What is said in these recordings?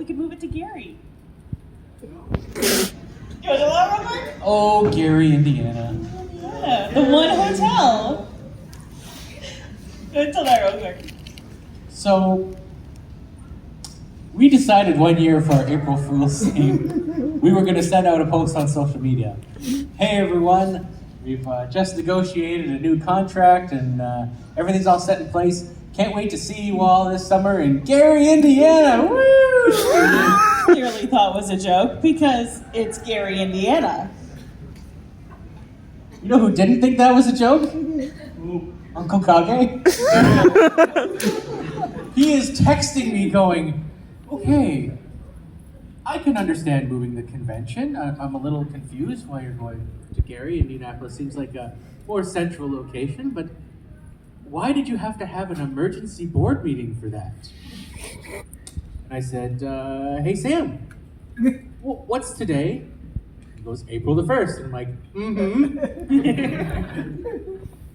we could move it to Gary. You want to go real quick? Oh, Gary, Indiana. Yeah, the one hotel. Go tell that real quick. So, we decided one year for our April Fool's theme, we were going to send out a post on social media. Hey everyone, we've just negotiated a new contract and everything's all set in place. Can't wait to see you all this summer in Gary, Indiana. Woo! Clearly thought was a joke because it's Gary, Indiana. You know who didn't think that was a joke? Uncle Kage. He is texting me going, okay, I can understand moving the convention. I'm a little confused why you're going to Gary. Indianapolis seems like a more central location, but why did you have to have an emergency board meeting for that? And I said, hey Sam, what's today? He goes, April the 1st. And I'm like,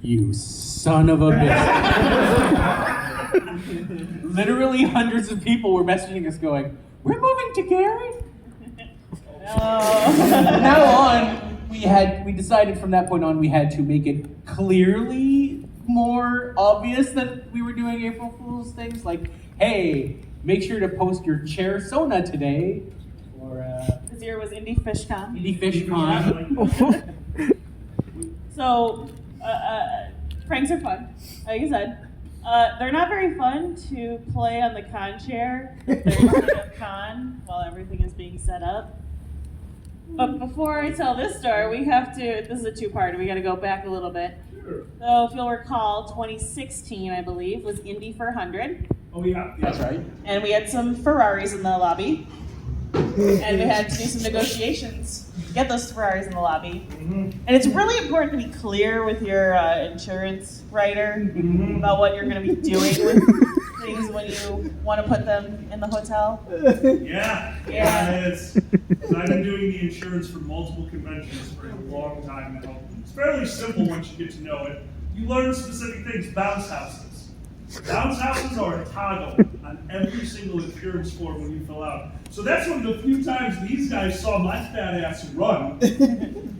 You son of a bitch. Literally hundreds of people were messaging us going, we're moving to Gary? From now on, we decided from that point on we had to make it clearly more obvious that we were doing April Fool's things, like, hey, make sure to post your chair Sona today, or this year was IndyFurCon. IndyFurCon. So, pranks are fun, like I said. They're not very fun to play on the con chair during the con while everything is being set up. But before I tell this story, this is a two-parter, we gotta go back a little bit. So if you'll recall, 2016, I believe, was IndyFur100. Oh yeah, That's right. And we had some Ferraris in the lobby. And we had to do some negotiations to get those Ferraris in the lobby. And it's really important to be clear with your insurance writer about what you're going to be doing with things when you want to put them in the hotel. Yeah, it is. I've been doing the insurance for multiple conventions for a long time now. It's fairly simple once you get to know it. You learn specific things. Bounce houses. Bounce houses are a toggle on every single insurance form when you fill out. So that's one of the few times these guys saw my fat ass run.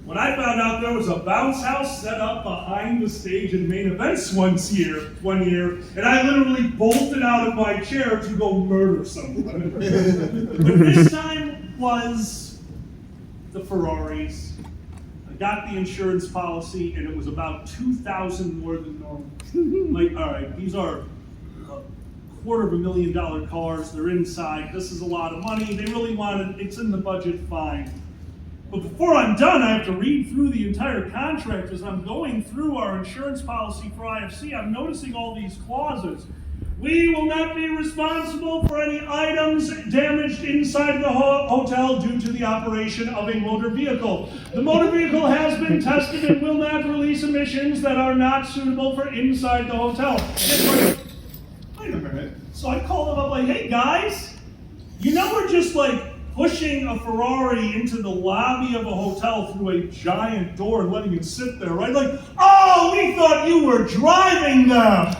When I found out there was a bounce house set up behind the stage in main events one year, and I literally bolted out of my chair to go murder someone. But this time was the Ferraris. I got the insurance policy, and it was about $2,000 more than normal. Like, all right, these are $250,000 cars. They're inside. This is a lot of money. They really wanted, it's in the budget, fine. But before I'm done, I have to read through the entire contract. As I'm going through our insurance policy for IFC, I'm noticing all these clauses. We will not be responsible for any items damaged inside the hotel due to the operation of a motor vehicle. The motor vehicle has been tested and will not release emissions that are not suitable for inside the hotel. Wait a minute. So I call them up like, hey guys, you know we're just like pushing a Ferrari into the lobby of a hotel through a giant door and letting it sit there, right? Like, oh, we thought you were driving them.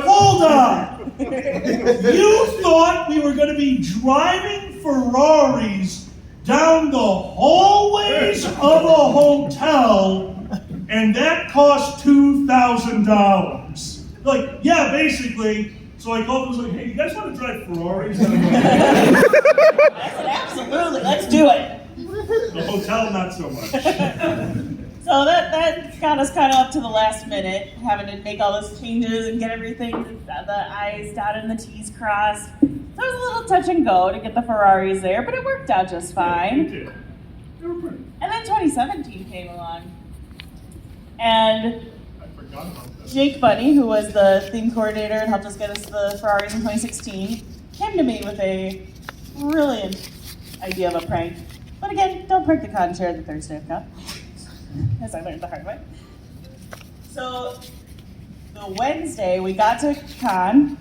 Hold on. You thought we were going to be driving Ferraris down the hallways of a hotel, and that cost $2,000. Like, yeah, basically. So I called and was like, hey, you guys want to drive Ferraris? I said, absolutely, let's do it. The hotel, not so much. So that got us kind of up to the last minute, having to make all those changes and get everything, the I's dotted and the T's crossed. So it was a little touch and go to get the Ferraris there, but it worked out just fine. Yeah, it did. They were pretty. And then 2017 came along. And I forgot about that. Jake Bunny, who was the theme coordinator and helped us get us the Ferraris in 2016, came to me with a brilliant idea of a prank. But again, don't prank the con chair the Thursday of Cup, as I learned the hard way. So the Wednesday, we got to con,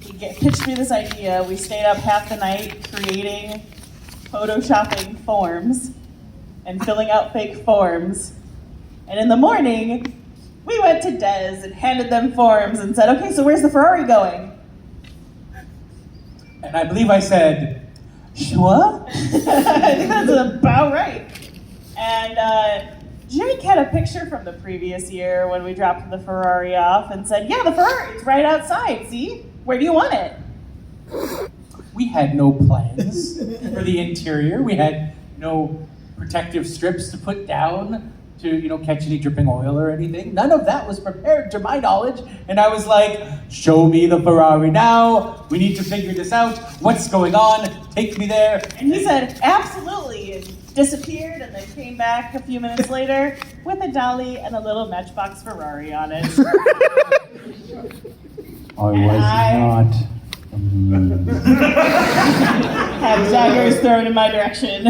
pitched me this idea, we stayed up half the night creating photoshopping forms and filling out fake forms. And in the morning, we went to Des and handed them forms and said, okay, so where's the Ferrari going? And I believe I said, sure? I think that's about right. And Jake had a picture from the previous year when we dropped the Ferrari off and said, yeah, the Ferrari's right outside, see? Where do you want it? We had no plans for the interior. We had no protective strips to put down to, catch any dripping oil or anything. None of that was prepared to my knowledge. And I was like, show me the Ferrari now. We need to figure this out. What's going on? Take me there. And he said, absolutely, and disappeared and then came back a few minutes later with a dolly and a little Matchbox Ferrari on it. I was not. Had daggers thrown in my direction.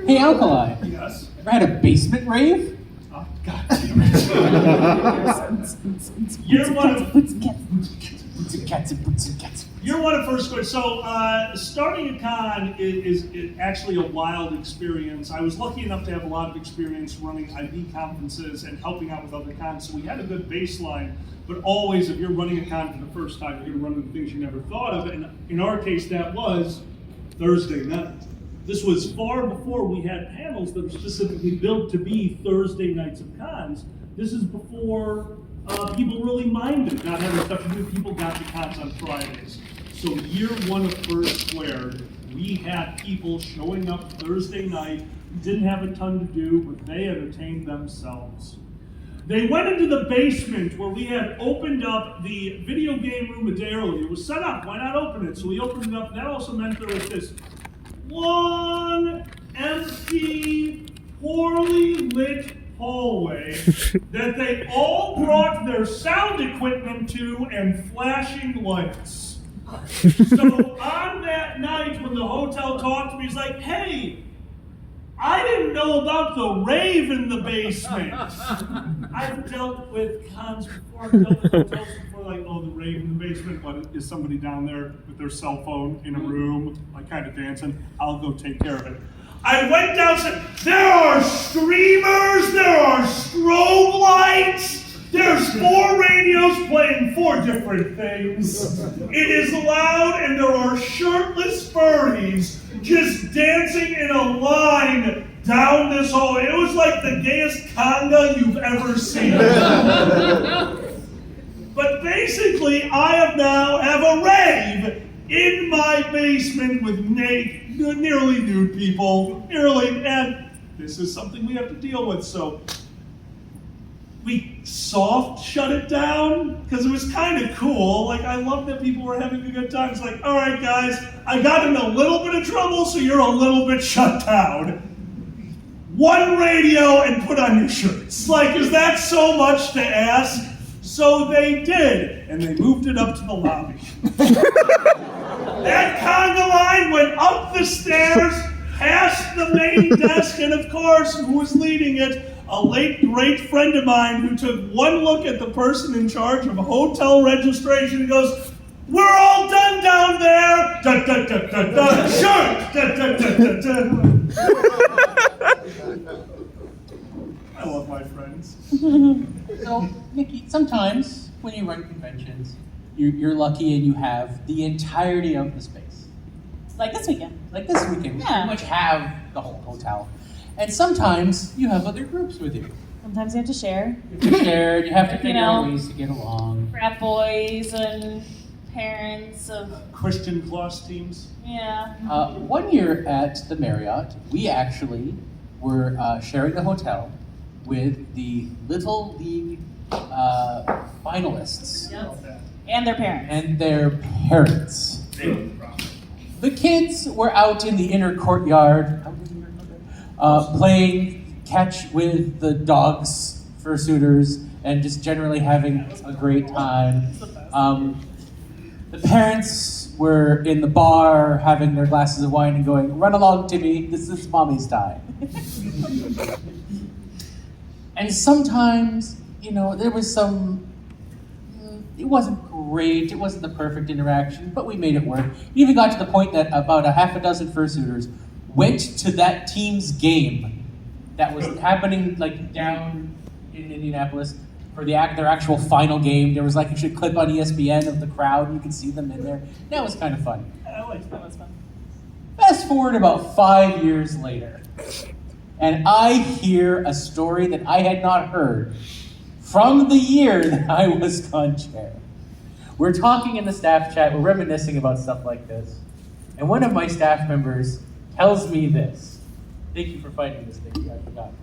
Hey, Alkali. Yes. Ever had a basement rave? Oh, God damn it. You're one of first grade. So starting a con is actually a wild experience. I was lucky enough to have a lot of experience running IB conferences and helping out with other cons. So we had a good baseline. But always, if you're running a con for the first time, you're going to run into things you never thought of. And in our case, that was Thursday night. This was far before we had panels that were specifically built to be Thursday nights of cons. This is before people really minded not having stuff to do. People got to cons on Fridays. So year one of First Squared, we had people showing up Thursday night, didn't have a ton to do, but they entertained themselves. They went into the basement where we had opened up the video game room a day early. It was set up, why not open it? So we opened it up, and that also meant there was this long, empty, poorly lit hallway that they all brought their sound equipment to and flashing lights. So on that night when the hotel talked to me, he's like, hey, I didn't know about the rave in the basement. I've dealt with cons before, I've dealt with hotels before, like, oh, the rave in the basement, but is somebody down there with their cell phone in a room, like kind of dancing? I'll go take care of it. I went downstairs, there are streamers, there are strobe lights, there's 4 radios playing 4 different things. It is loud and there are shirtless furries just dancing in a line down this hallway. It was like the gayest conga you've ever seen. But basically, I now have a rave in my basement with nearly nude people, and this is something we have to deal with, so we soft shut it down, because it was kind of cool. Like, I love that people were having a good time. It's like, all right, guys, I got in a little bit of trouble, so you're a little bit shut down. 1 radio and put on your shirts. Like, is that so much to ask? So they did, and they moved it up to the lobby. That conga line went up the stairs, past the main desk, and of course, who was leading it? A late great friend of mine who took one look at the person in charge of hotel registration and goes, we're all done down there! Da, da, da, da, da. Sure! Da, da, da, da, da. I love my friends. So, Nikki, sometimes when you run conventions, you're lucky and you have the entirety of the space. Like this weekend. Like this weekend, we pretty much have the whole hotel. And sometimes you have other groups with you. Sometimes you have to share. You have to share, you have to figure out ways to get along. Frat boys and parents of... Christian class teams. Yeah. One year at the Marriott, we actually were sharing the hotel with the Little League finalists. Yep. And their parents. And their parents. The kids were out in the inner courtyard playing catch with the dogs, fursuiters, and just generally having a great time. The parents were in the bar having their glasses of wine and going, run along, Timmy, this is mommy's time. And sometimes, there was it wasn't great, it wasn't the perfect interaction, but we made it work. It even got to the point that about a half a dozen fursuiters went to that team's game that was happening down in Indianapolis for their actual final game. There was like, you should clip on ESPN of the crowd, and you could see them in there. That was kind of fun. I liked that. Was fun. Fast forward about 5 years later, and I hear a story that I had not heard from the year that I was con chair. We're talking in the staff chat, we're reminiscing about stuff like this, and one of my staff members tells me this. Thank you for fighting this, Nikki, I forgot.